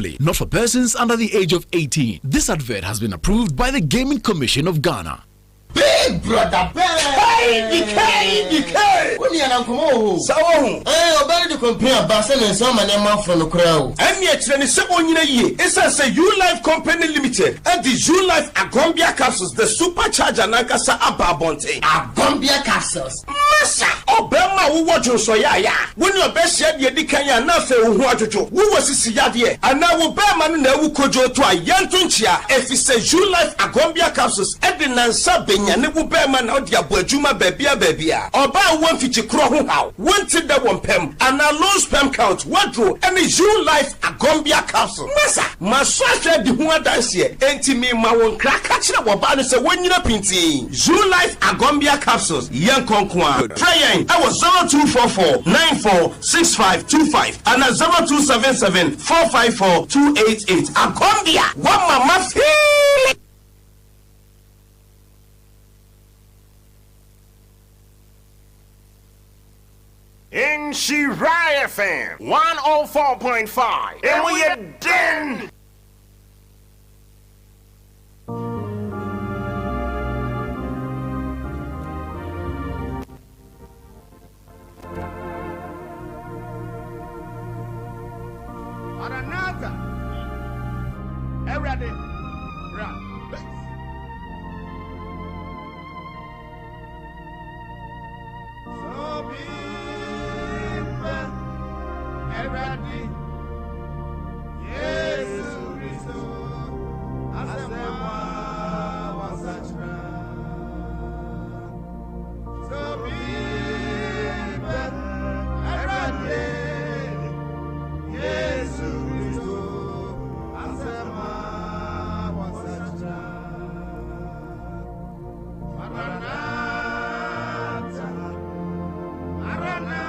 only, not for persons under the age of 18. This advert has been approved by the Gaming Commission of Ghana. Big brother, DK. When you are come so obey the company about and some man from the crowd. And yet, when it's 7 years, it's a U Life Company Limited and the U Life Agombia capsules, the supercharger Nankasa Ababonte. Agombia capsules. Massa, Obama, who watch you so ya. When your best yet, you decay nothing who watch you. Who was this yard and now will bear man who could you to a young tunchia if it's a U Life Agombia capsules, Edina Sabin. And it will bear man out your Bojuma baby. Or buy one feature crow how. One to the one pem and a low spam count. What drew and is you life a Gombia capsule. Massa, my swasher the one dance here. Ain't me my one crack catching up about it. So when you're pinting you life a Gombia capsules. Young Conquan. Praying I was 0244 946525 and a 0277 454 288. A Gombia. What mama feel. In Shirai FM 104.5 and we are done. Maranatha. Everybody run. So be Everybody, Jesus Christ, Asema wasachra. So be everybody, Jesus Christ, Asema wasachra. Maranatha, Maranatha.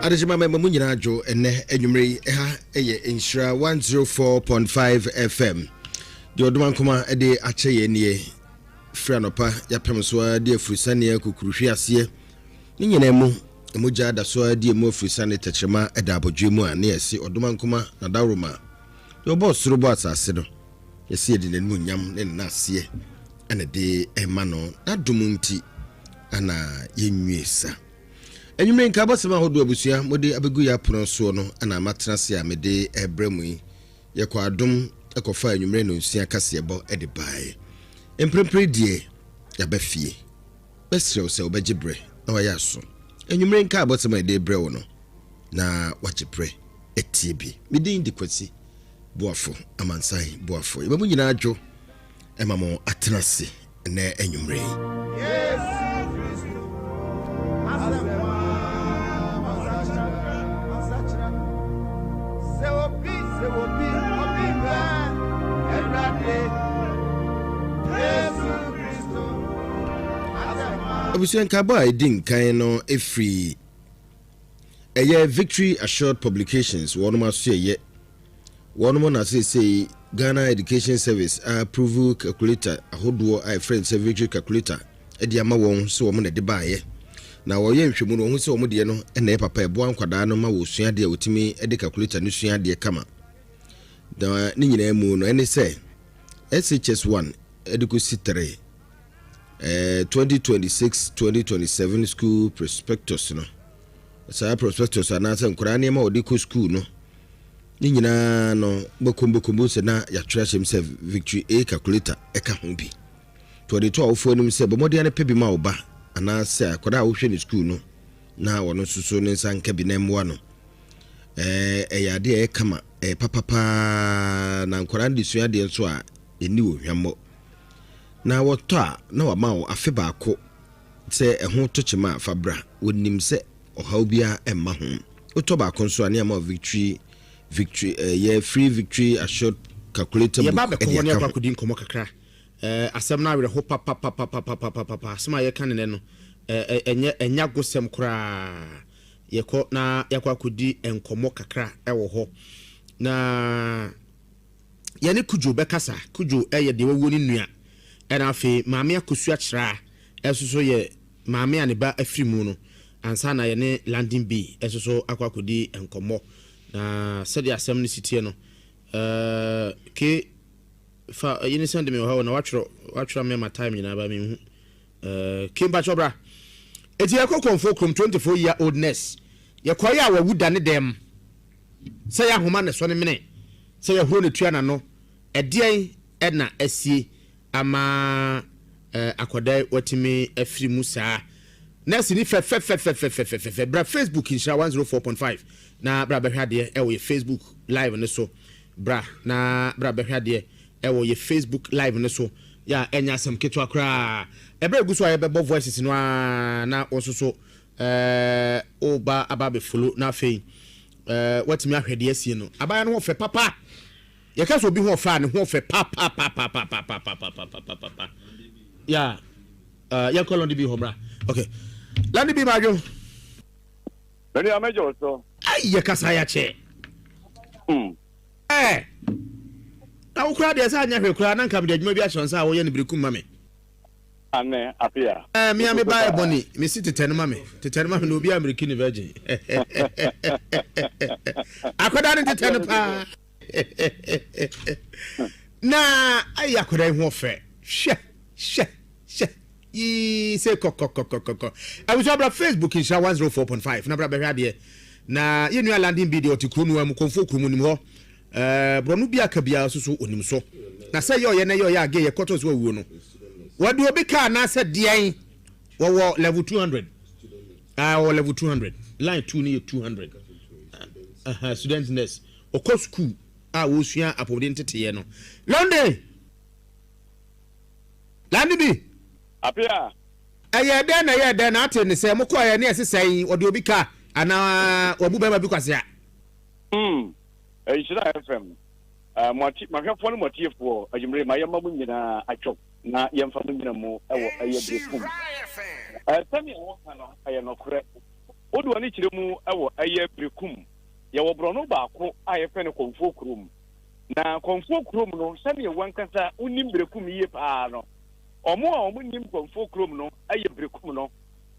Adejima mamu nyina jo ene enwumre ha eye Inshira 104.5 FM. De oduma nkoma ede ache ye nie fra nopa ya pemso de afurusane akukuruhwe ase. Ni nyina mu emoja da so de mu afurusane techema eda abodwe mu a na yesi oduma nkoma na dawroma. De boss robo asase do. Yesi ede nanu nyam ne na ase. Ene de ema no na dumunti ana yenwesa. Enyume nka bosema hodo abusua mode abegu ya prono so no ana matrase a mede ebremu yi yekwa adom ekofa enyumre no nsia kase ebo ede bae emprempre die ya bafie besrew se obegibre na waya so enyumre nka bosema ede brewo no na wagipre etie bi midin di Kwasi Boafo amansai Boafo ibamu nyina adwo emamo atrase na enyumre Obusian kaba edin kan no efri eye Victory Assured Publications wonoma so ye wonoma na say Ghana Education Service approve calculator ahodo I friend say Victory calculator e dia ma won so wo na de baaye na wo ye nhwemu no ho se wo de no e na papa ebo ankwada no ma wo sua de otimi e de calculator no sua de kama da ni nyina mu no ene say SHS1 edukusi 3 2026-2027 school prospectus no. Sa prospectus anasa nkura ne ma odiko school no. Ni nyina no bokombo se na ya twera chem se Victory A calculator e ka ho bi. To de to awofo nim se bomode ane pebi ma oba anasa akoda a wo hwe ni school no na wono susu ne nsanka bi na mwa no. Ya de e kama papa na nkura ndi sua de nso a eni wo hwammo. Na wota na wa mawo afe baako se ehun tochema fabra wonim se ohaw bia emma ho oto baako nso ane ama Victory ye free Victory Assured calculator ye ba be ko ne akwa kudin komo kakra asem na awre ho papa asema ye kan ne no enya gosem kra ye ko na yakwa kudi enkomo kakra ewo ho na ye ne kujo be kasa kujo ye de wo ni nua and afi maame akosu akira esoso ye maame aneba afiri mu no ansa na ye ne landing B esoso akwakodi enkomo na sedi asem ni sitie no ke fa yini send me ho na watro me my time nyina ba me hu ke mba chobra eti ye kokon krom 24 year oldness ye koye a wawuda ne dem se ya homa ne so ne mene se ya huro ne tua na no edien na asie ama akoda watimi afiri musa na sini fe bra Facebook Inshira 104.5 na bra behwade e Facebook live ne so bra na bra behwade e Facebook live ne so ya enya asem ketu akra e bra guso aye bebo voices no na ososo oba ababe follow na fe watimi ahwede asie no abaya no fe papa ye ka so bi ho fa ne ho fe papa ya ya kolon di bi ho bra okay landi bi majo beni amejo so ai ye kasa ya che na ukura de sa nya hwe kura na nkam de adwuma bi ahon sa wo ye ne brekum mame ane apia mi ame ba eboni mi si tetene mame no obi American virgin akoda ne tetene pa na ai akoda ho fe she yi se kokokokokoko I was about Facebook Inshira 104.5 na bra behwade na ye nua landing video tikunu am konfo kumu nim ho bronu bia ka bia susu onim so na say ye na ye age ye koto so awuo no wadu obi ka na say dian wo level 200 wo level 200 line 2 ni 200 student nurse okọ school wo sua apodin teteye no London landi bi apia aye den na ate ne se moko aye ne esesai wadu obi ka ana obu ba bi kwase a Inshira FM mwati mahwefo no motiefo ajimre mayama mu nyina atwo na yemfa mu nyina mu ewo aye brekum tami wo kana aye no kore odu ani kire mu ewo eye brekum ye wo brono baako aye fe ne konfo krum na konfo krum no sane wankasa unim brekum yie pa no omo a omo nim konfo krum no aye brekum no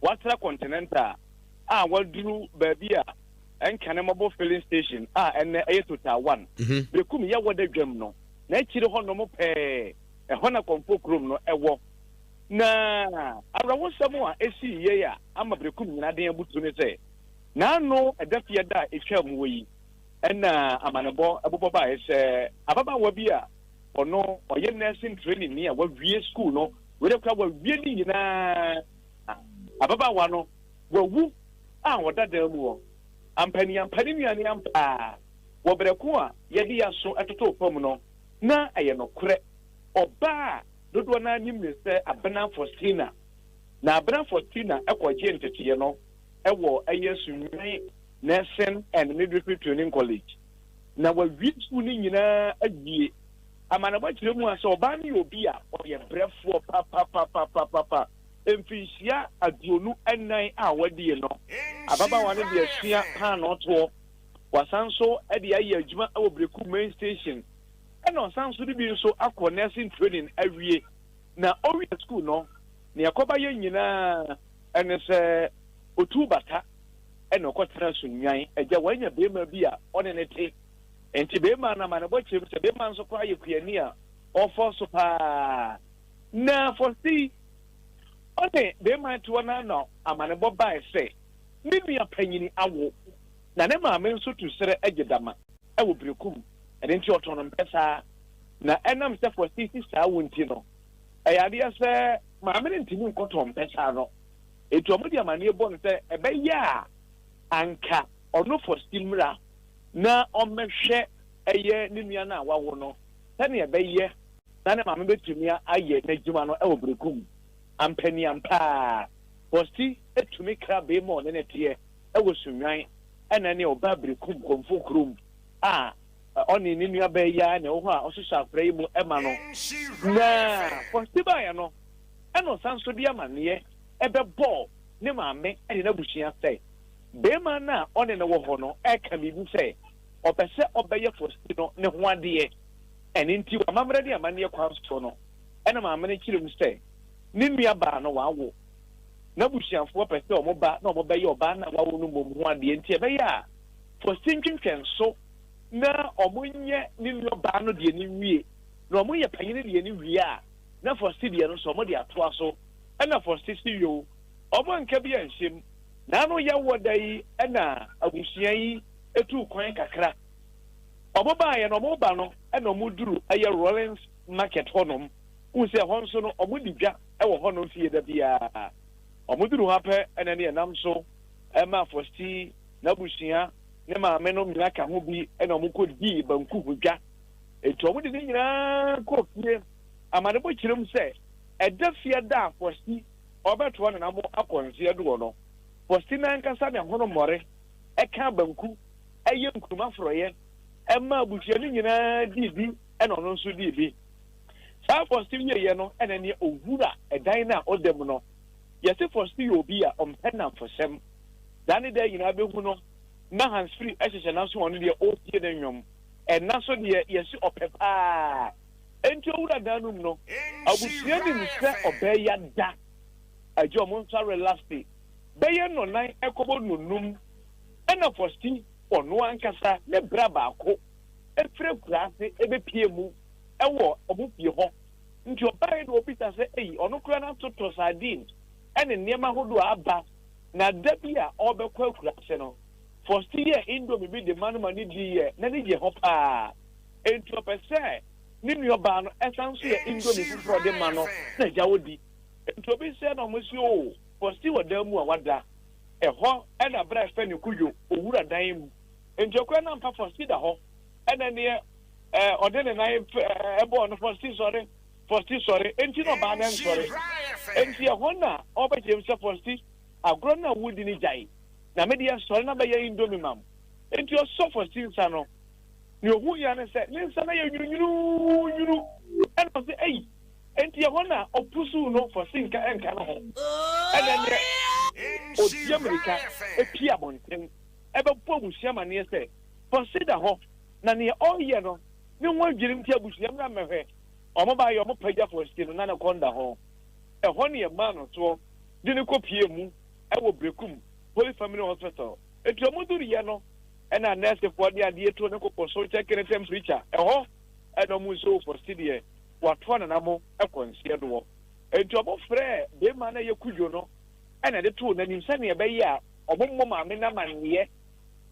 watra continental a waduru baabi a enkane mobile filling station enne aye total 1 brekum ye woda dwam no na kire ho no mo pe ho na konfo krum no ewo na abrawo samu a esi ye ya ama brekum nyina den abutu ne se na no edafie da etwa mu yi na amanebo abobo ba ese ababa wa bi a ono oye nursing training ni a wa wie school no we de kwa wa wie ni nyina ababa wa no wa wu a woda da mu wo ampani nuani ampa wo breku a ye di aso etoto fam no na aye no kure oba dodo na nyim ne se abena Faustina na abena Faustina ekwaje ntetiye no ewo ayesunwi nursing and midwifery training college na wa witu ni nyina agie amana ba kire mu ase oba ni obi a oye brefo pa emfisia aduonu enan a wadie no ababa wane de asua pa no to wasanso e de aye adwuma e wo breku main station eno sanso de bi nso akọ nursing training awie na owie school no ne yakoba ye nyina ene se otubata eno kwatra sunwan eja wanya bema bi a one ne te enti bema na manabo chim se bema nso kwa ye kuani a ofo so pa na fosi one bema to na no amanebo bai se mimi apanyini awo na ne maame nso tu sere egedama ewo brekum enti otono mpesa na enam se fosi sisa wonti no ayade ase maame ntimi nkoto mpesa no etu omudi amane ebo nse ebeya anka ono fosi mra na omehwe eye ninua na wawo no tane ebeye na ne maame betumi aye n'adwuma no ewo brekum ampani ampa fosi etumi krabe mo ne netie ewo sunwan ena ne oba brekum konfo krum oni ninua beya na wo a osisa afra mu ema no na fosi ba ya no eno sanso di amane ebebo ne maame ene na bushia sei bema na one ne wo ho no eka mi bu sei opese obeye fosi no ne ho ade ene nti wa mamre di amane kwanso no ene maame ne kire mu sei ne nua ba no wawo na bushiafo pese omoba na omobeye oba na wawo no mom ho ade nti ebeya fosi ntwentwenso na omunye ni nua ba no de ni wie na omunye panyine de ni wie a na fosi de no so omode ato aso na fosi si yo omo nka bi anhyem na no ya wodai na abusia yi etu kwan kakra omo ba ye no omo ba no na omo duru aye Rollins market honom unse honso no omo didwa wo honom fie da bia omo duru ha pe na ne nam so ma fosi na busia ne maame no nyina ka ho bi na omo ko di banku hudwa etu omo de nyina ko fie amane bo kirem se eda fie da fosi obeto na mo akonse do no fosi na nkasa ne hono more eka banku eye nkuma froye ma busia ni nyina di na ono nso di sa fosi ye no na ne ovura edan na odem no yesi fosi obi a ompena fosem dane da nyina behu no na hands free ehye na so ono de o tie na nwom na so de yesi opepa enti owura danum no abusia ni nse obeya da ajo mo nsa relaxed beye no nan ekobo nunum na fosti ono ankasa ne bra baako efre kurase ebepie mu ewo obupie ho nti obaye no obisa se ono kura na toto sardine ene niema hodo aba na dabia obekwa kurase no fosti ye indomie bi de mani di ye na ni je ho pa enti opese ni mi oba no esanso ye indomie fufro de ma no na jawodi enti obi se no mo si o fosti wada mu a wada eho ena bra fe ni kuyo owura dan mu enti okwa na mpa fosti da ho ena ne odene na ebo no fosti sorry enti no ba na sorry enti eho na obajem se fosti agro na wudi ni jai na media sorry na ba ye indomie mam enti o so fosti nsa no ni ohu ya ne se ne nsa na ye nyuru ena se enti eho na opusu no fosti nka no ho ena ne obi America epi abonten ebe po busia mane se consider ho na ne oye no ne won dwirim ti abusia mra mehwe omo ba ye omo pagya for skin na na konda ho e ho ne ma no to de ne kopie mu e wo brekum Holy Family Hospital etu omo duru ye no e na nurse for de ade to ne kokko so check ne temperature e ho e no mu so for skin wato na namo e konsie do etu omo frɛ be ma na ye kudwo no e na de to na nim sane e be ye a omo mo ma me na manye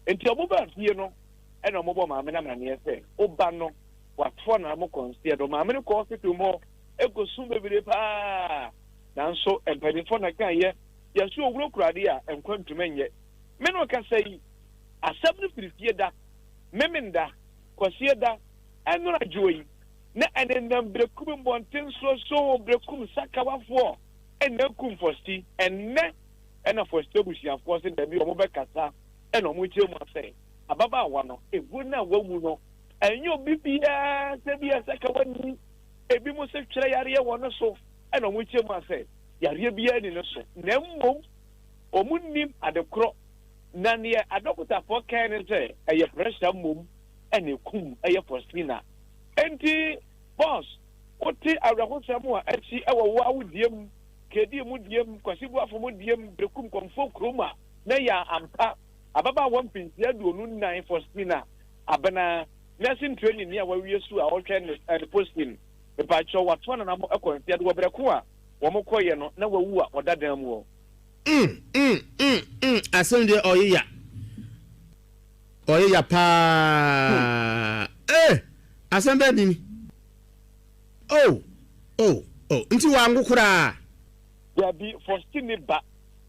enti omo ba fie no e na omo bo ma me na manye se oba no wato na mo konsie do ma me ko hospital mo e go sum bebire pa nanso empanifo na kan ye so owuro kurade a enkwantume nye me no ka sai asɛm no firifie da memenda Kwasi da enura joyi na enenam brekum bonten so brekum sakawafo enakum fosti enne ena fosti busiafo se da bi omo be kasa ena omo chemu asɛ ababa awa no ebu na wawu no enyo bibia se bia sakawani ebi mo se twere yare wo no so ena omo chemu asɛ yare bia ni no so na mmom omunnim adekro na ne adokota fo kan ne se eye pressure mmom ena kum eye fostina enti boss oti awrakosam a achi ewo wo awudiem kedi mu diem Kwasi Boafo mu diem brekum komfo kroma na ya ampa ababa won pinsi aduonu 9 fostina abana nursing training ni awawie su a otwen and posting e pa cho wato na mo ekonti ade wo breko a wo mo koye no na wawu a odadan mu o asem de oyeya pa asem be ni oh nti wa ngukura ya bi fostini ba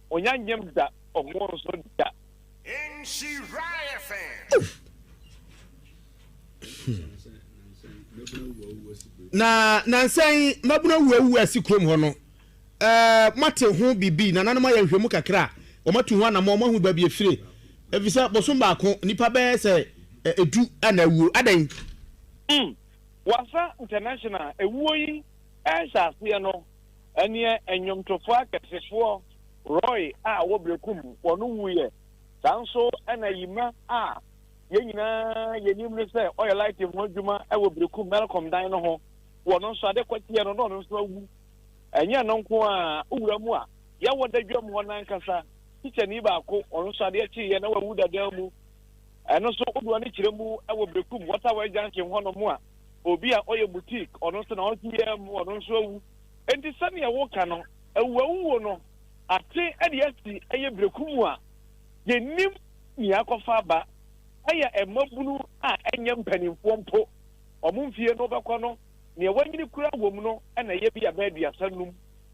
onya nyem da omoro so da in Shiraya fan. na nsan mabuna wu asikrom ho no mate ho bibi na nanama ya hwemu kakra o matu ho anamo mo hu ba bi efire efisa bosom ba ko nipa be se edu ana wu adan wasa international ewuo yi asase no ene enyomtofo akesefo Roy a wo brekum wono wuye sanso ena yima a yenyina yenim ne se oil light ho djuma e wo brekum welcome dan no ho wono so ade kwatie no no so awu enya no nko a owura mu a ye wo dadwam ho nan kasa teacher ni ba ko ono so ade chi ye na wawu dadan mu eno so oduwa ne kiremu e wo brekum water way junction ho no mu a obi a oye boutique ono so na o tie mu ono so awu enti sane ye wo ka no awu no ate ade eye brekum a yenim ni akofa ba aya emabunu a enye mpanimfo mpo omumfie no bekọ no ne wanyini kura wom no na ye bia ba aduasanum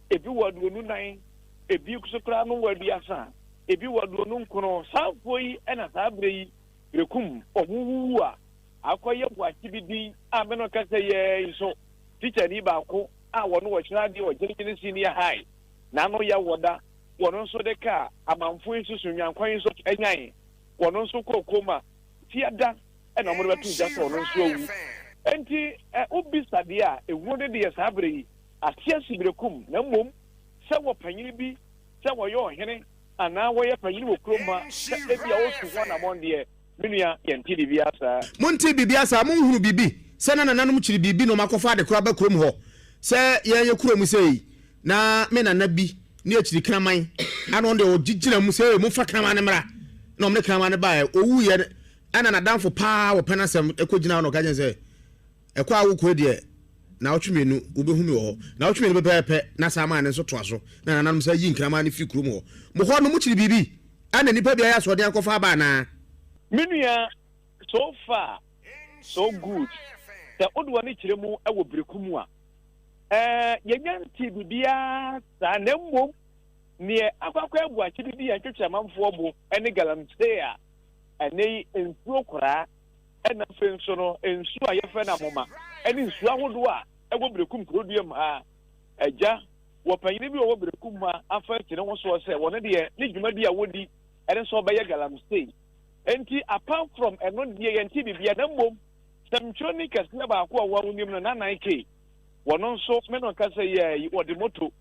ebi waduonu nan ebi kusukura no waduasa ebi waduonu nkono sanfo yi na sabre yi brekum omuwu a akoye bwachi bidi a meno kasa ye so teacher ni ba ko a wono wo kira de o jengine senior high na no ya woda wono so de ka amanfo isusu nwankwan so enyan wono so kokoma tiada na mo betu jasa wono so owu enti obi sade a ewu de de sabre yi atia sibrekum na mom se wo panyini bi se wo yo hene ana wo ye panyini wo kroma e bia wo tu ho na monde menua yenti de biasa monti bibiasa monhuru bibi se na nananum chiri bibi no makofa de kura ba krom ho se ye kurom sei na me na bi ne achiri kraman ano de ogigina mu sei mu fa kraman ne mra na omne kraman ne ba owu ye ana na danfo pa wo penasem ekogina no gaje sei ekwa awu ko de na otwemenu ubehumi wo na otwemenu bepepe na sama ne so toaso na nananum sa yi nkraman ne fi krom ho mo ho no mu chiri bibi ana nipa bia ya so de akofa ba na menua so far so good the old one chiremu e wo brekum a yenyanti bibia sa na mmom ne akwakwa ebu achidi bi ya twetwe manfo bo ene galamsey a ene ensuo kora ena fenso no ensuo a yefe na moma ene ensuo ahodo a ego brekum produum a eja wo panyini bi wo brekum a afa kire wo so se wona de ne dwumadi a wodi ene so be ye galamsey enti apart from eno de yenti bibia na mmom samchoni kasna ba ko wa wonim no na 9k wono so me no kasa ye wodi moto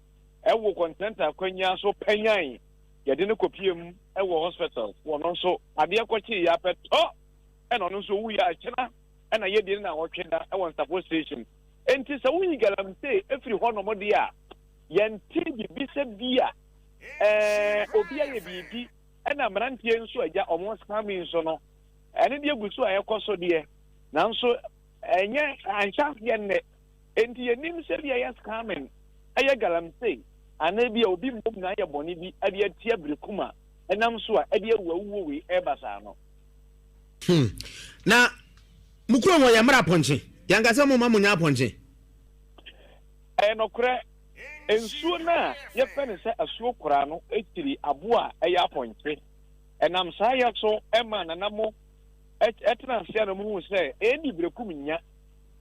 ewo content akwanya so panyan yɛde ne kopiem ɛwɔ hospital wɔno nso adeɛ kɔkye yɛ apɛtɔ ɛna ɔno nso wu yɛ akyena ɛna yɛde na wɔtwe da ɛwɔ nsafo station enti sɛ wuyi galamsey efiri hɔ nom de a yɛnte bibi sɛ bi a obi ayɛ biribi ɛna mmeranteɛ nso agya ɔmo scamming nso no ɛne deɛ gu so a ɛkɔ so deɛ nanso ɛnyɛ anhyɛaseɛ nnɛ enti yɛnim sɛ bi ɛyɛ scamming ɛyɛ galamsey ana bi a obi mbom na ayɛ bɔne bi ɛde atia berekum a ɛnam so a ɛde awuo wei ɛba saa no na mukuro wɔ yɛ mmara pɔnkye yankasa mo ma mo nya pɔnkye ɛyɛ nokorɛ nsuo no a yɛfɛ ne sɛ asuo koraa no ɛtiri aboa a ɛyɛ apɔnkye ɛnam saa yɛ so ɛma nanamo ɛtena aseɛ no mu hu sɛ ɛdi berekum nya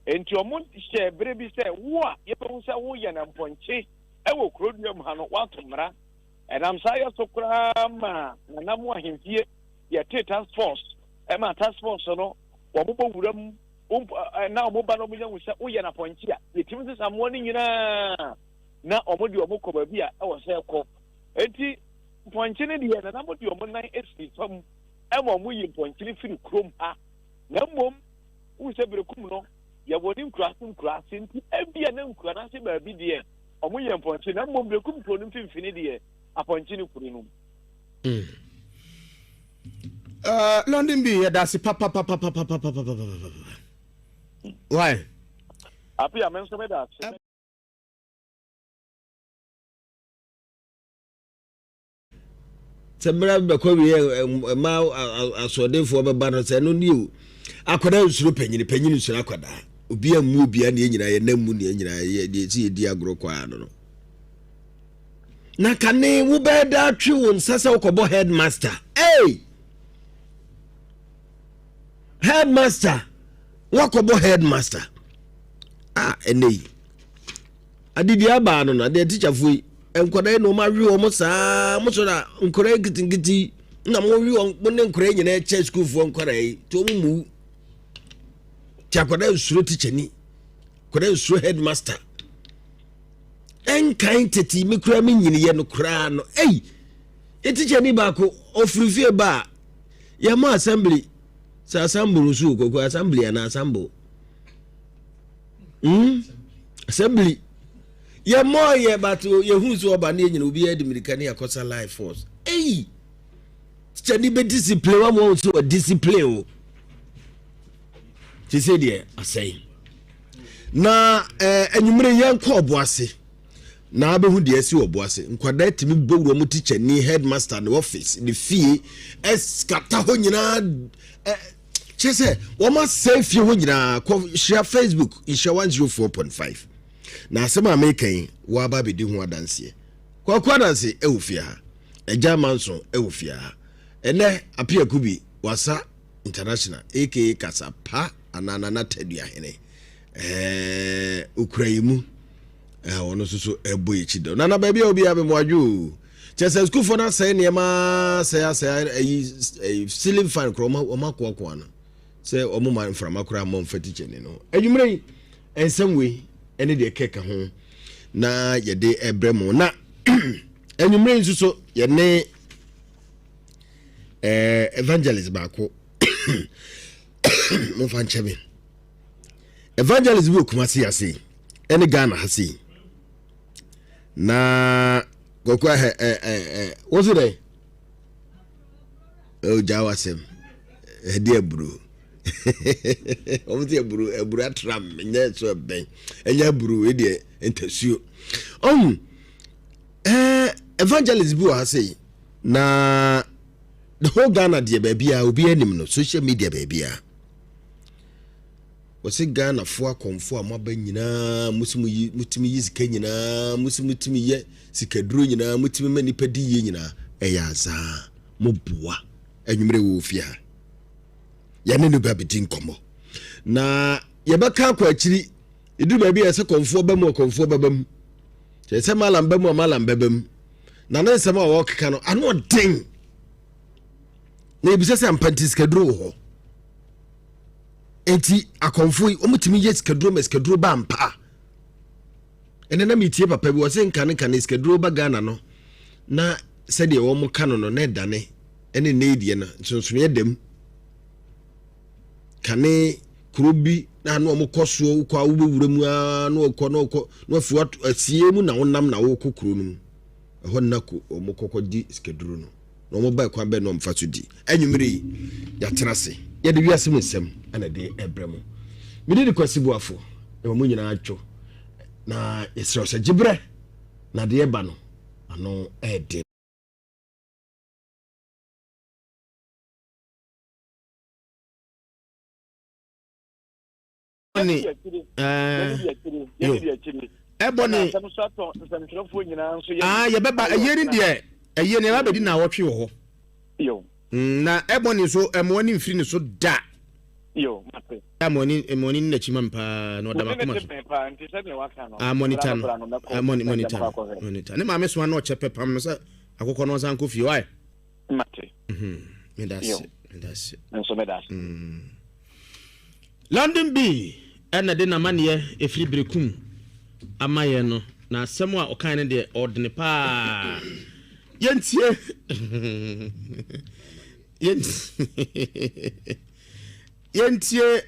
enti ɔmo hyɛ bere bi sɛ wo a yɛbɛhu sɛ woyɛ na mpɔnkye ɛwɔ kuroduam ha no wato mmara ɛnam saa yɛ so koraa ma nanamo ahemfie yɛte task force ɛma task force no wɔbobɔ wura mu na ɔmoba no ɔmonya hu sɛ woyɛ na pɔnkye a yɛtumi sɛ samoa no nyinaa na ɔmo de ɔmo kɔ baabi a ɛwɔ sɛ ɛkɔ enti mpɔnkye no deɛ nanamo de ɔmo nan asi fam ɛma ɔmo yi mpɔnkye no firi kurom ha na mmom wu sɛ berekum no yɛwɔ ne nkuraase nti ebia na nkura no ase baabi deɛ ɔmo yɛ mpɔnkye na mmom berekum kuro no mfimfini deɛ apɔnkye no kuro no London bi yɛ dase papa why api a menso me da Semra bɛkɔ wie ma asɔdenfoɔ bɛba no sɛ no ne o akɔda nsuro panyini nsuro akɔda obi amu obi a ne nyina yɛ namu ne nyina yɛ de si yɛ agro kwa no na kane wo bɛda atwe wo nsasa wokɔbɔ headmaster headmaster wakɔbɔ headmaster ɛnɛ adidi aba no na de teacher foi enkwada no ma wi o mo saa mo so na nkora gitingiti na mo wi o mo ne nkora nyina che school fo nkora yi to mo mu ti akwada usuro teacher ni kwada usuro headmaster enkan teti me kura me nyini ye no kura no e teacher ni ba ko ofurufie ba ya ma assembly sa assembly so ko assembly na assembly assembly ye more ye but ye hu so oba na nyina obi admirika ne akosa life force chani be discipline wa mo so discipline o ti say there asay na enwumre ye nko oboase na abehu de asi oboase nkwada timi bowuro mo teacher ni headmaster the office the fee eskata ho nyina chese wo ma save ho nyina share Facebook share 104.5 na asema amekan wa ba bedi ho adanse kwa adanse ewufia ha eja manso ewufia ha ene apia kubi wasa international aka kasapa anana na tadua hene ukraimu wono soso ebo echido na ba bia obi abemwaju chese school for na say niema say ceiling fan kroma o makwa no say omo man from akura mom fetiche ni no adwumre ensamwe ene de keka ho na yede ebremo na enwumre nsuso ye ne evangelist bako mo fan chebe evangelist bi okumasi ase ene Ghana hasi na gokwa what's it o jawasem hede bro eburu atram nya so ben enya buru e de entasuo evangelist bi wa say na the whole Ghana de baabia obi anim no social media baabia wose Ghana fo akomfo amaba nyina mutimi yi sika nyina mutimi ye sikaduro nyina mutimi mani padi ye nyina eya za mobua enwumre wo fia ya ne no babedi nkomo na yebeka kwa akiri edu ba bia se konfo ba mu konfo babam se malam ba mu malam babam na na nsema wo keka no ano den na ebise se ampantis kaduro ho enti akonfo omutimi yes kaduro ba mpa ene na mitie papa bi wo se nkan skaduro ba Ghana no na said the woman canon on Ned Danny, any Nadian, so near them. Cane Krubi, na no more cosso, qua Urumua, no conoco, no what a siemu na nam na woko crunum. A honaku or mokoko di skedruno. No more by Quabe nom fatudi. And you marry Yatrasi. Yet we are some and a day Abramo. We did a Kwasi Boafo, a woman acho. Na it's Rosa Gibre, na de Ebano, and no Eddie. Ebony, you better a year in the a year never did now watch you. Yo, na Ebony so a morning free so da. Yo, a morning the chimampa, no damage. Monitor. And my miss one watch a pepper, I go on Uncle Fui. Mate. That's it. And so that's London B. And I didn't mania if you brecum. Amayeno na semwa okane de ordine pa yentie yentie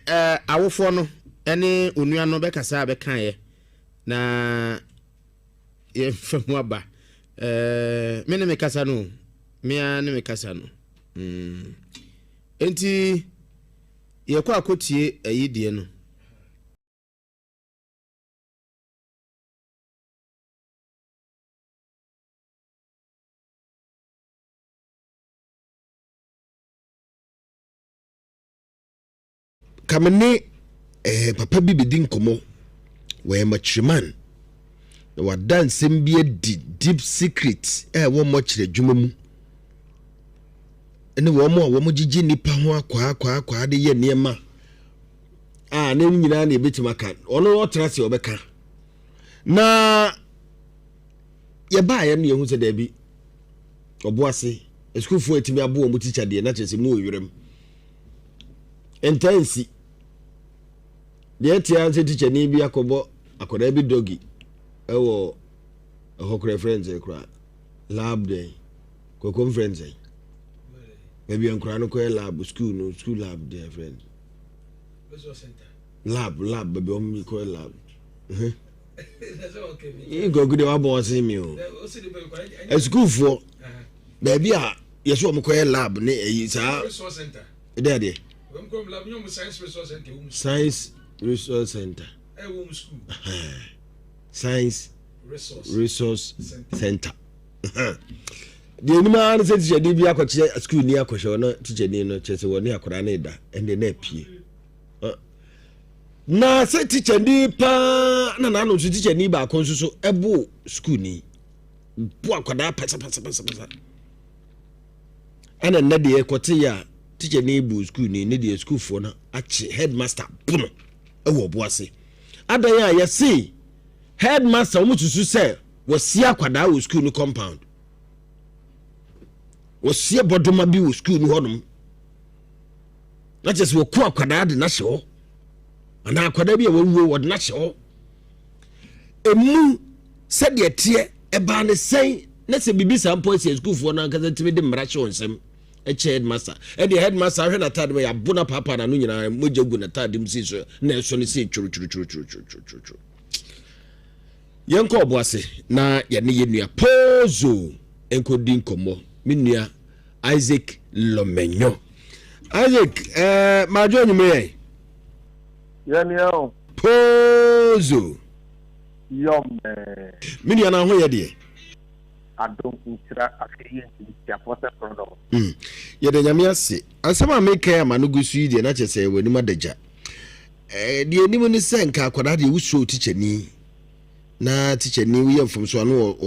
awofo no ene onua no be kasa be kan ye na ye famu aba me ne me kasa no enti ye kwa akotie ayidie no Kamene papa bi bedin komo we matriman na wadan sem bi deep secret wo mo kire dwuma mu ene wo mo gigi nipa ho akwa de ye niema na nyina na ebetima kan ono otrase obeka na ye ba ye no ye hu se da bi oboase eskufu etimi abo mo teacher de na chese mu oyurem intense de tia nse teacher ni bi akobo akoda bi dogi ewo ehokre friends ekra lab day ko conference ay maybe enkra no ko lab school lab day friends resource center lab baby o ko lab that's okay you go good wa boss me o school for baby a yeso mo ko lab ne eyi sa resource center de Science Resource Center. Science Resource Center. The animal said teacher dey be akwache school ni akwache na teacher ni no chese woni akora na ida ende na pie. Na say teacher ni pa na no so teacher ni ba kon so ebo school ni. Bu akwada pasa. Ana na de ekote ya teacher ni bu school ni the school for na achi headmaster puno ewo boase adan ya say headmaster omo tusu say wosi akwada wo school ni compound wosi bodoma bi wo school ni honum na just wo ku akwada de na hye ana akwada bi wo de na hye emu se de tie eba ne sen na se bibi sampo se school for na nkaza timi de mra hye onsem headmaster and the headmaster hwe na tade ya bona papa na no nyina mojagu na tade msi so na so ne se churu yenko oboase na ye ne yenua pozo enkodi nkomo menua Isaac Lomenyo Isaac majo nyume yenio pozo yom menua na ho ye de adom ntira afeye ntia force product ye de nyame ase asema meka ama no gusu de na chese wani madaja de enim ni senka akwada de wuso tichani na tichani wi yemfom so no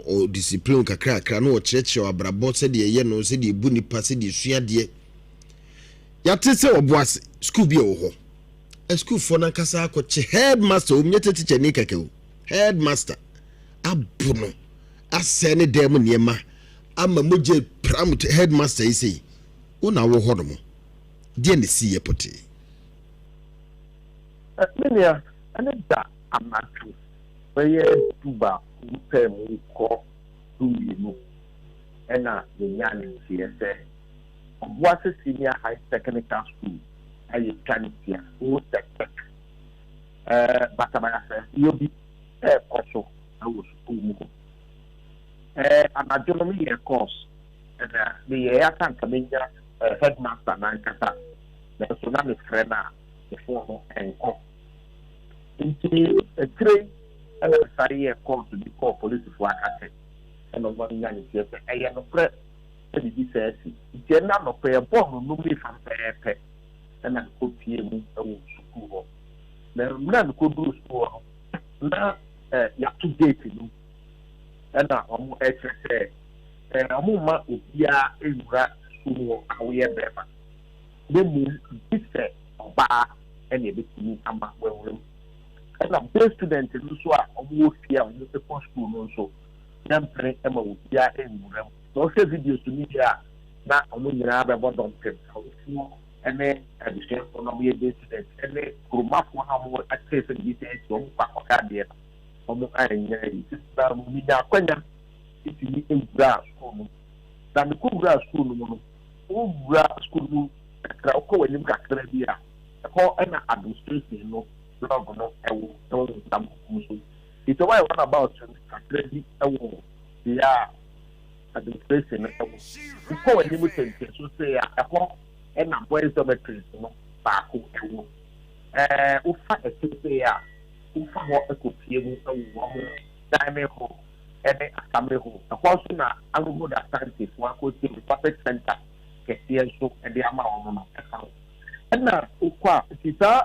o discipline kakra no o cheche abrabo se de ye no se de bu nipa se de sua de ya tese oboase school bi wo ho school for na kasa akwache headmaster o mnyete tichani kakewo headmaster abuno asene dem niema ama moje pram headmaster isi una wo hodomo die ne si yepote menia ane da amatu weye tuba upem ko tuyi no ɛna yɛnya ne nteɛ sɛ Boafo Senior High Technical School ayɛ twa ne tia wo tɛtɛk batabaya sɛ yɛbi ɛɛkɔ so awɔ sukuu mu hɔ anadwo no meyɛ course ɛna meyɛ aka nka menya headmaster nankasa nanso na mefrɛ no a mefoɔ no ɛnkɔ nti ɛtire ɛna mesare yɛ course bi kɔɔ polisifoɔ akasɛ ɛna ɔma nya ne tiɛ sɛ ɛyɛ nokorɛ ɛbibi sɛ asi nti ɛna nɔpɛ yɛbɔɔ no nom ne fa pɛɛpɛ ɛna mekɔpie mu ɛwɔ sukuu hɔ na mmerɛ a mekɔduru sukuu hɔ na yɛato gate no ɛna ɔmo ɛkyerɛ sɛ ɔmo ma obiara ewura sukuu hɔ a woyɛ bɛrima na mmom bi sɛ ɔbaa ɛna ebɛtumi ama wɔawura mu ɛna bɛɛ student no nso a ɔmo wɔ fie a ɔmo ɛkɔ sukuu no nso na mpere ɛma obiara ewura mu na ɔhwɛ videos no bi a na ɔmo nyinaa bɛbɔ dɔmpem ɔmofoɔ ɛne adesuafoɔ na ɔmo yɛ bɛɛ student ɛne kuromafoɔ na ɔmo akyerɛ sɛ bi sɛ ɛsi ɔmo kɔ akɔka adeɛ no ɔmo ayɛnyɛ yi sisi na mo nya akwanya etumi ewura sukuu no na mekɔ wura sukuu no mu no wowura sukuu no kakra wokɔ w'anim kakra bi a ɛhɔ ɛna administration no blog no ɛwɔ ntamkuku so it's why one about kakra bi ɛwɔ deɛ a administration no ɛwɔ wokɔ w'anim tɛntɛn so sɛ a ɛhɔ ɛna boys dormitories no baako ɛwɔ wofa ɛsɛ sɛ a wofa hɔ ɛkɔpie mu ɛwɔ wɔn dining hall ɛne asame hall ɛhɔ nso na agogo da scientists wakɔtie mu perfect center kɛseɛ nso ɛde ama wɔn no ɛka ho ɛna okɔ a ti saa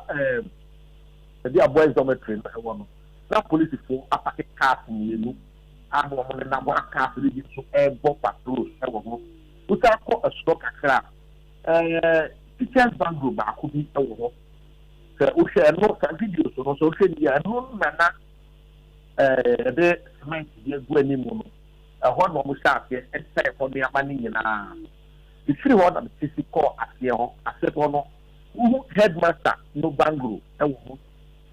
ɛde boys dormitory no ɛwɔ no na polisifoɔ apake cars mmienu a wɔn ne nam wɔn cars no bi nso ɛbɔ patrols ɛwɔ hɔ wosan kɔ ɛsoro kakra teachers bangro baako bi ɛwɔ hɔ sɛ wohwɛ ɛno saa videos no sɛ wohwɛ ni a ɛno nana ɛde cement bi egu anim no ɛhɔ na wɔn hyɛ aseɛ ɛsɛ ɛhɔ nneɛma no nyinaa efiri hɔ na sisi kɔɔ aseɛ hɔ aseɛ hɔ no wohu headmaster no bangro ɛwɔ hɔ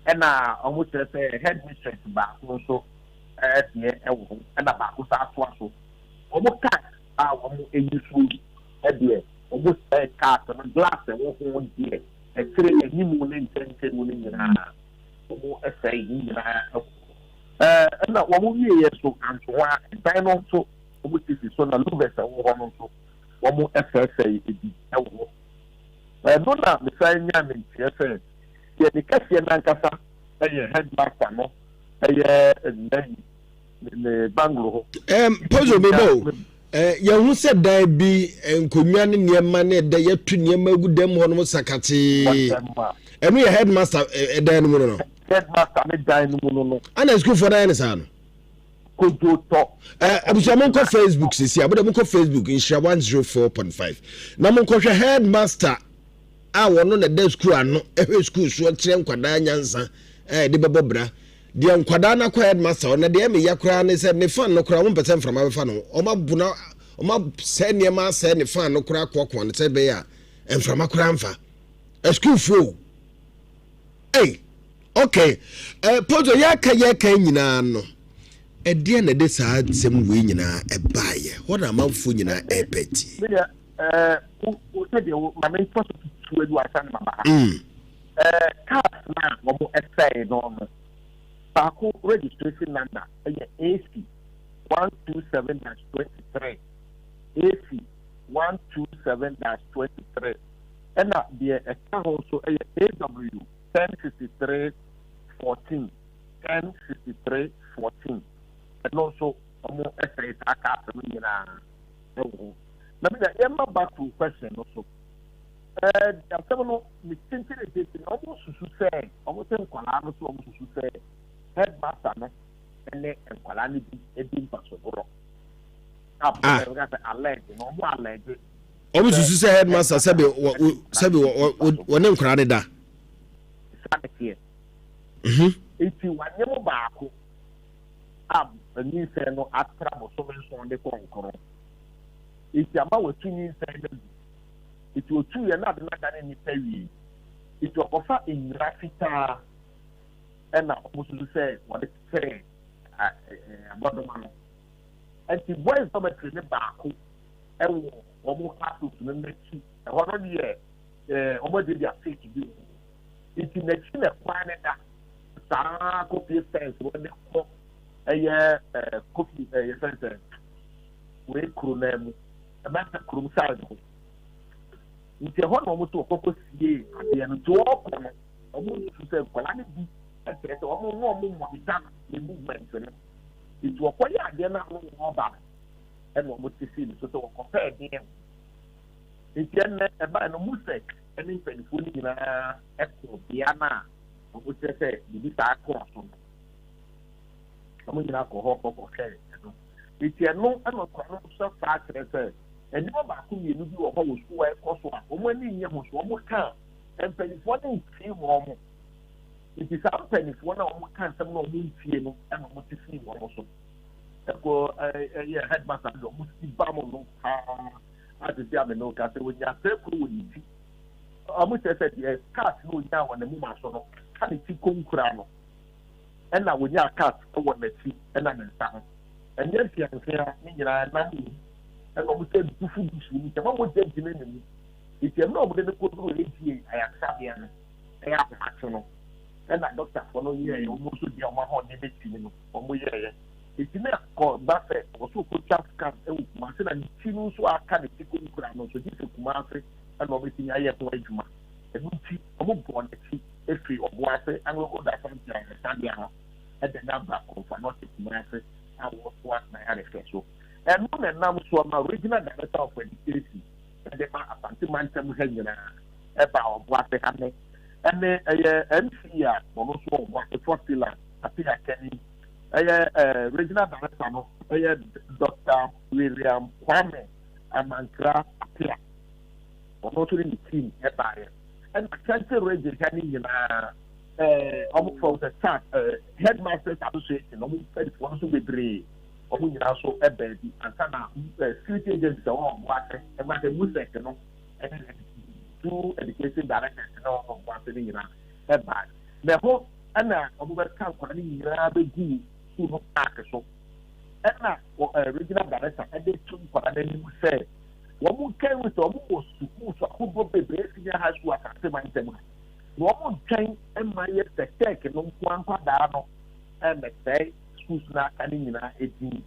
ɛna wɔn kyerɛ sɛ headmistress baako nso ɛdeɛ ɛwɔ hɔ ɛna baako saa atoa so wɔn cars a wɔn eyi so ɛdeɛ wɔn sɛ cars no glass ɛwɔ ho deɛ ɛkyerɛ anim ne nkyɛnkyɛn mu no nyinaa wɔn ɛsɛ yi nyinaa ɛwɔ ɛna wɔn wie yɛ so antoa dan no nso wɔn sisi so na luvers ɛwɔ hɔ no nso wɔn ɛfɛɛfɛ ebi ɛwɔ hɔ ɛno na mesan nya ne nkyɛn sɛ yɛ ne kɛseɛ nankasa ɛyɛ headmaster no ɛyɛ ne banglo hɔ. Pozo mi bo yɛn ho sɛ dan bi nkonnwa ne nneɛma ne ɛda yɛtu nneɛma gu dɛm hɔ nom sakate ɛno yɛ headmaster dan no mu no. Headmaster ne dan no mu no. Ana school for dan ne saa no. Kojo tɔ. Abusa mo nkɔ Facebook sisi aboda mo nkɔ Facebook Nhyira 104.5 na mo nkɔ hwɛ headmaster a wɔno na da school ano ɛhwɛ school so kyerɛ nkwadaa nyansa de bɛbɔ bra deɛ nkwadaa na kɔ headmaster na deɛ me yakora ne sɛ ne fan no kora mo mpɛsɛ mframa bɛfa no ɔmabuna sɛ nneɛma sɛ ne fan no kora kɔkɔ ne sɛ bɛyɛ a mframa kora mfa school fo okay Pozo yaka nyinaa no ɛdeɛ na de saa sɛm wei nyinaa ɛbaayɛ hɔ na amanfo nyinaa ɛpɛti wo sɛ deɛ ma me nso tutu adu asa ne maba cars na wɔn ɛsɛe no no baako registration number ɛyɛ AC 127-23 AC 127-23 ɛna deɛ ɛka ho nso ɛyɛ AW 1063-14 1063-14 ɛno nso wɔn ɛsɛe saa cars no nyinaa ɛwɔ ho na me yɛma back to question no so asɛm no me tentene tete na ɔmo susu sɛ ɔmo sɛ nkwalaa no so ɔmo susu sɛ headmaster no ɛne nkwalaa no bi edi mpasoboro alɛgye na ɔmo alɛgye ɔmo susu sɛ headmaster sɛbi wɔne nkwalaa ne da sane teɛ eti wanyɛ mo baako a nyinsɛn no atra bosome nson de kɔ nkoro eti ama watu nyinsɛn no bi eti otu yɛ na de na da ne nipa wie eti ɔkɔfa nwura fitaa ɛna ɔmo susu sɛ wɔde kyerɛ abɔdoma no and the boys dormitory ne baako ɛwɔ wɔn classes no n'akyi ɛhɔ no deɛ wɔn de their faith bi nti n'akyi na kwan ne da saa kofi fence wɔn de kɔ ɛyɛ kofi ɛyɛ fence wei kuro na mu ɛbɛnta kurom side ho nti ɛhɔ na wɔn to kɔkɔ sie adeɛ no nti wɔkɔ no wɔn nso sɛ nkwadaa no bi ɛkyerɛ sɛ wɔn monitor the movement no nti wɔkɔyɛ adeɛ no ano wɔn ba ɛna wɔn ti si no so sɛ wɔkɔpɛ ɛdeɛ nti ɛnɛ ɛbaa no musek ɛne mpanyinfoɔ no nyinaa ɛkɔ bea no a wɔn kyerɛ sɛ bibi saa kɔɔ so no wɔn nyinaa kɔ hɔ kɔkɔhwɛ ɛno nti ɛno ɛna ɔkɔ no nso saa kyerɛ sɛ ɛnneɛma baako mmienu bi wɔ hɔ wɔ sukuu a ɛkɔ so a wɔn ani nyɛ ho so wɔn ka mpanyinfoɔ no ntie wɔn nti saa mpanyinfoɔ no a wɔn ka nsɛm na wɔn ntie no ɛna wɔn ti fi wɔn so ɛkɔ ɛyɛ headmaster no wɔn si ba mo no paa atete ame no ka sɛ wɔn nya sɛ kuro wɔ ne ti wɔn kyerɛ sɛ deɛ cars no nya wɔ ne mu ma so no ka ne ti konkura no ɛna wɔn nya cars wɔ n'akyi ɛna ne nsa ho ɛnyɛ mfianfia ne nyinaa nan mu ɛna wɔn sɛ dufu ni sɛ wɔn gya gyina ne mu nti ɛmu na wɔn de ne kɔ duro edie ayaksadeɛ no ɛyɛ ahomakye no ɛna dɔktafoɔ no yɛ yɛ wɔn nso deɛ wɔn ahɔ ne bɛ ti no wɔn yɛ yɛ nti ne kɔ ba fɛ wɔso kɔ twa scan ɛwɔ kumase na ne ti no nso aka ne ti kɔ nkura no nso gye sɛ kumase ɛna wɔn ti ayɛ ho adwuma ɛnu ti wɔn bɔ n'akyi efiri ɔbo ase anglo da santi ayaksadeɛ ho ɛde n'aba kɔnfa na ɔte kumase a wɔso asena yɛ arehwɛ so ɛno na nam so ama regional director of education ɛde ma asante mantam ha nyinaa ɛba ɔbo ase ha ne ɛne ɛyɛ mc a wɔn nso ɔbo ase fɔsila ate akɛni ɛyɛ regional director no ɛyɛ dr william kwame amankra apia wɔn nso ne team ɛbaayɛ ɛna kyɛnse region ha ne nyinaa wɔn from the start headmasters association wɔn fɛdifoɔ nso bebree wɔn nyinaa nso ɛbɛɛbi ansa na security agencies a wɔn ɔbo ase ɛma sɛ musek no ɛne two education directors na wɔn ɔbo ase ne nyinaa ɛbaa na ɛhɔ ɛna wɔn bɛka nkwadaa ne nyinaa bɛgu school no paaki so ɛna regional director ɛde tu nkwadaa n'anim sɛ wɔn kɛn sɛ wɔn wɔ sukuu so ahodoɔ bebree senior high school asase man ntɛm ha na wɔn twɛn ɛma yɛ sɛ tɛɛk no nko nkwadaa no ɛna sɛɛ schools n'aka ne nyinaa edi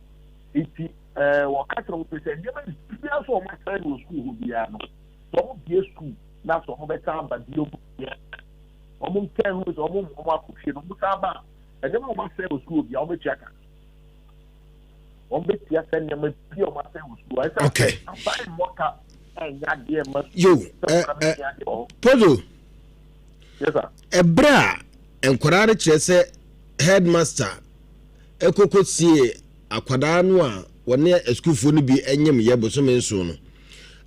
eti wɔka kyerɛ wɔn sɛ nneɛma biara so wɔn asɛn wɔ school hɔ biara no wɔn bie school na so wɔn bɛka aba bio biara wɔn kɛn ho sɛ wɔn akɔhwie no wɔn san ba nneɛma wɔn asɛn wɔ school biara wɔn bɛtua ka wɔn bɛtua sɛ nneɛma bi a wɔn asɛn wɔ school ɛsɛ okay aban mɔka ɛnya adeɛ ma yo polo yes sir ɛbrɛ a nkwadaa no kyerɛ sɛ headmaster ekoko sie akwadaa no a wɔne eskufoɔ no bi enyem yɛ bosome nso no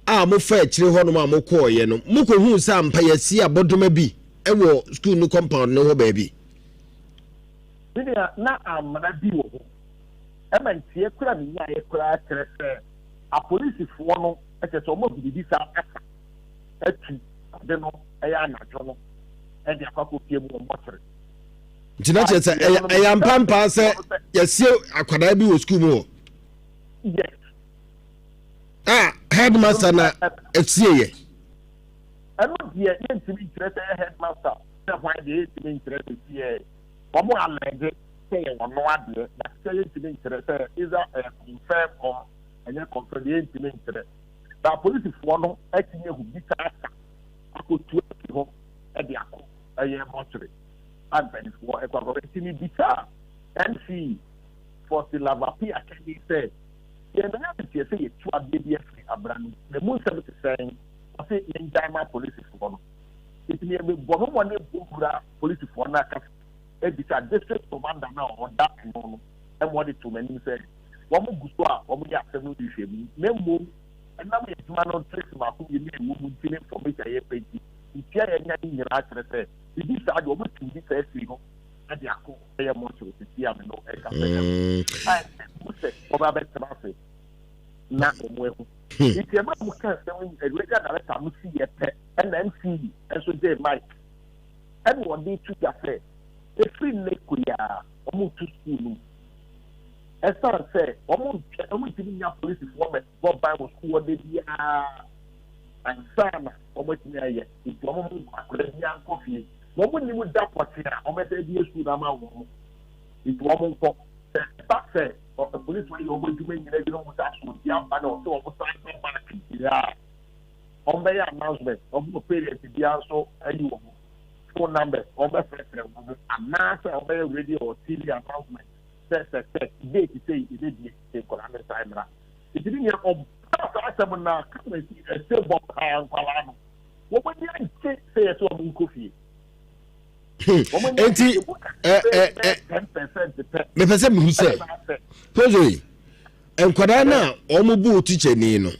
a mo fa akyire hɔ no ma mo kɔɔyɛ no mo ko hu sa ampa yɛsi abodoma bi ɛwɔ school no compound no hɔ baabi bidia na amana bi wɔ hɔ ɛma ntie kura ne nya yɛ kura kyerɛ sɛ apolisifoɔ no ɛkyɛ sɛ ɔmo bibi sa aka atu ade no ɛyɛ anadwo no ɛde akɔkɔ pie mu ɔmo tere ntina kyerɛ sɛ ɛyɛ mpampa sɛ yɛsie akwadaa bi wɔ school mu hɔ yes headmaster na esie yɛ ɛno deɛ yɛntumi nkyerɛ sɛ headmaster sɛ hwan deɛ yɛntumi nkyerɛ sɛ sie wɔn alɛgye sɛ yɛ wɔn adeɛ na sɛ yɛntumi nkyerɛ sɛ either confirm or ɛnyɛ confirm yɛntumi nkyerɛ na polisifoɔ no ɛtumi ehu bi saa asa akɔtu esi hɔ ɛde akɔ ɛyɛ mɔtiri adventfoɔ ɛkɔkɔ ɛtumi bi saa mc fɔsi lavapi akɛni sɛ yɛn nan yɛ sɛ yɛtu adeɛ bi afiri abran na mu nsɛm te sɛn ɔsɛ yɛn gyama polisifoɔ no ɛtumi yɛn bɔ no wɔn ebu wura polisifoɔ no aka ebi sa district commander na ɔda ɛno no ɛmu ɔde to m'anim sɛ wɔn gu so a wɔn yɛ asɛm no di hwɛ mu na mmom ɛnam yɛ adwuma no trace baako yɛ ne ewu mu nti ne information yɛ pɛ nti ntia yɛn nya ne nyinaa kyerɛ sɛ bibi saa deɛ wɔn tu bi saa afiri hɔ ɛde akɔ ɛyɛ mɔtò sisi ame no ɛka sɛ ɛyɛ musɛ ɔba bɛtena ase na ɔmo ehu nti ɛma mo ka sɛm ɛdwɛgya director mo si yɛ pɛ ɛna mc ɛnso gye mic ɛna wɔde tu gya sɛ efiri ne kuria ɔmo tu school no ɛsan sɛ ɔmo ntumi nya polisifoɔ mɛ bɔ bible school ɔde biara ansana ɔmo tumi ayɛ nti ɔmo mu akɔla bi ankɔ fie na ɔmo nim da pɔte a ɔmo ɛsɛ bi esu na ama wɔn nti ɔmo nkɔ sɛ ɛba sɛ polisifoɔ yɛ ɔmo adwuma nyina bi na ɔmo sa so di aba na ɔsɛ ɔmo sa so ba kiri a ɔmo bɛyɛ announcement ɔmo parents biara nso ayi wɔn phone numbers ɔmo bɛfrɛfrɛ wɔn anaasɛ ɔmo bɛyɛ radio or tv announcement sɛ date say e dey di nkɔla ne sa mra ìdílé yẹn ọba asẹmu na kama ẹsẹ bọ kaa nkwala no wọn bɛ ní ànkyɛ sɛ yɛ sɛ ɔmo nkɔ fie. Enti mepɛ sɛ mehu sɛ pɔsoi nkwadaa no a ɔmo bu teacher ni no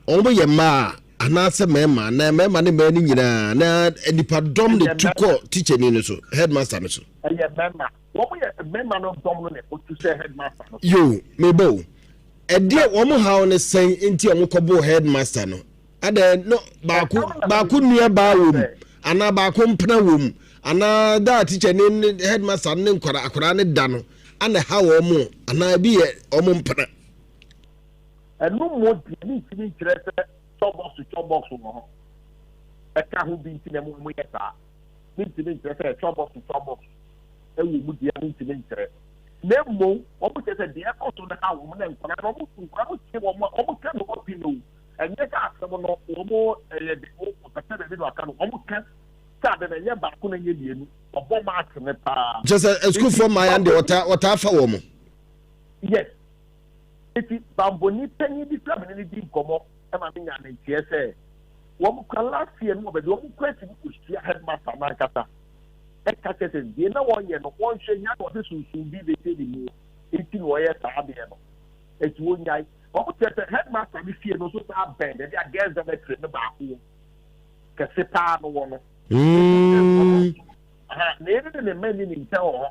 ɔmo yɛ mmaa anaasɛ mmarima na mmarima ne mmaa no nyinaa na nipadɔm de tu kɔ teacher ni no so headmaster no so. ɛyɛ mmarima wɔn yɛ mmarima no dɔm no na otu sɛ headmaster no. yo mebo ɛdeɛ wɔn haw ne sɛn nti wɔn kɔbɔ headmaster no ada no baako nua baa wɔ mu anaa baako mpena wɔ mu anaa da teacher ne headmaster ne akwadaa ne da no ana ha wɔn mu anaa bi yɛ wɔn mpena. ɛnu mu di ne ntumi nkyerɛ sɛ chɔbɔks wɔ hɔ ɛka ho bi nti na mu yɛ saa ne ntumi nkyerɛ sɛ chɔbɔks ɛwɔ mu di ne ntumi nkyerɛ na emu wɔn kyerɛ sɛ deɛ ɛkɔ so na ha wɔn na nkwadaa na wɔn tie wɔn kɛ no ɔpi no ɛnyɛ sɛ asɛm no wɔn ɛyɛ de ɔkasa de no aka no wɔn kɛ sɛ ade na ɛnyɛ baako na ɛnyɛ mmienu ɔbɔ maaki ne paa. kyerɛ sɛ esukuufoɔ maa yan de wɔtaa fa wɔn. yes eti bamboni panyin bi fila mi ni di nkɔmɔ ɛma mi nya ne nkyɛn sɛ wɔn kɔ last year no wɔbɛdi wɔn kɔ eti kò hyia headmaster n'ankasa ɛka kyerɛ sɛ deɛ na wɔnyɛ no wɔnhwɛ nya na wɔde sunsun bi de te ne mu eti na wɔyɛ saa adeɛ no eti wɔnyae wɔn kyerɛ sɛ headmaster bi fie no nso saa bɛn dɛbi a girls ɛbɛ tire ne baako kɛse paa no wɔ no. na yɛde ne mma ni ne nkyɛn wɔ hɔ.